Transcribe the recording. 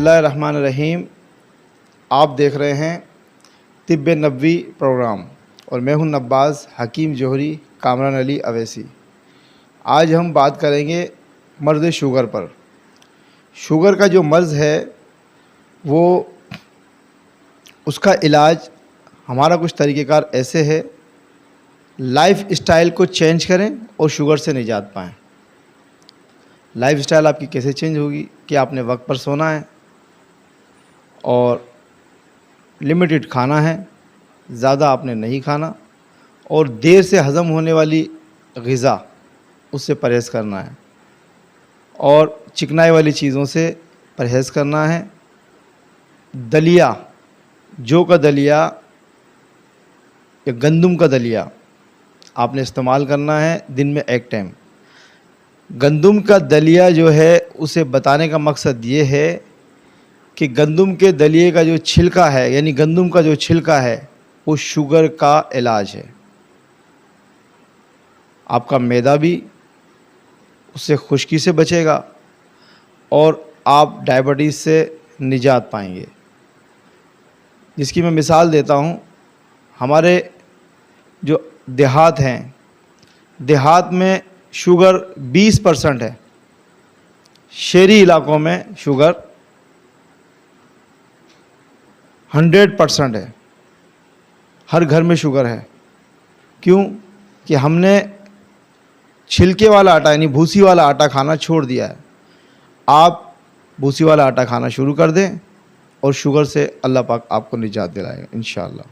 اللہ الرحمن الرحیم. آپ دیکھ رہے ہیں طب نبوی پروگرام اور میں ہوں نباز حکیم جوہری کامران علی اویسی. آج ہم بات کریں گے مرض شوگر پر. شوگر کا جو مرض ہے وہ اس کا علاج ہمارا کچھ طریقہ کار ایسے ہے. لائف اسٹائل کو چینج کریں اور شوگر سے نجات پائیں. لائف اسٹائل آپ کی کیسے چینج ہوگی کہ آپ نے وقت پر سونا ہے اور لمیٹڈ کھانا ہے, زیادہ آپ نے نہیں کھانا, اور دیر سے ہضم ہونے والی غذا اس سے پرہیز کرنا ہے, اور چکنائی والی چیزوں سے پرہیز کرنا ہے. دلیا, جو کا دلیا یا گندم کا دلیا آپ نے استعمال کرنا ہے دن میں ایک ٹائم. گندم کا دلیا جو ہے اسے بتانے کا مقصد یہ ہے کہ گندم کے دلیے کا جو چھلکا ہے, یعنی گندم کا جو چھلکا ہے, وہ شوگر کا علاج ہے. آپ کا معدہ بھی اس سے خشکی سے بچے گا اور آپ ڈائبٹیز سے نجات پائیں گے. جس کی میں مثال دیتا ہوں. ہمارے جو دیہات ہیں, دیہات میں شوگر 20% ہے. شہری علاقوں میں شوگر 100% ہے. ہر گھر میں شوگر ہے. کیوں؟ کہ ہم نے چھلکے والا آٹا یعنی بھوسی والا آٹا کھانا چھوڑ دیا ہے. آپ بھوسی والا آٹا کھانا شروع کر دیں اور شوگر سے اللہ پاک آپ کو نجات دلائے گا انشاءاللہ.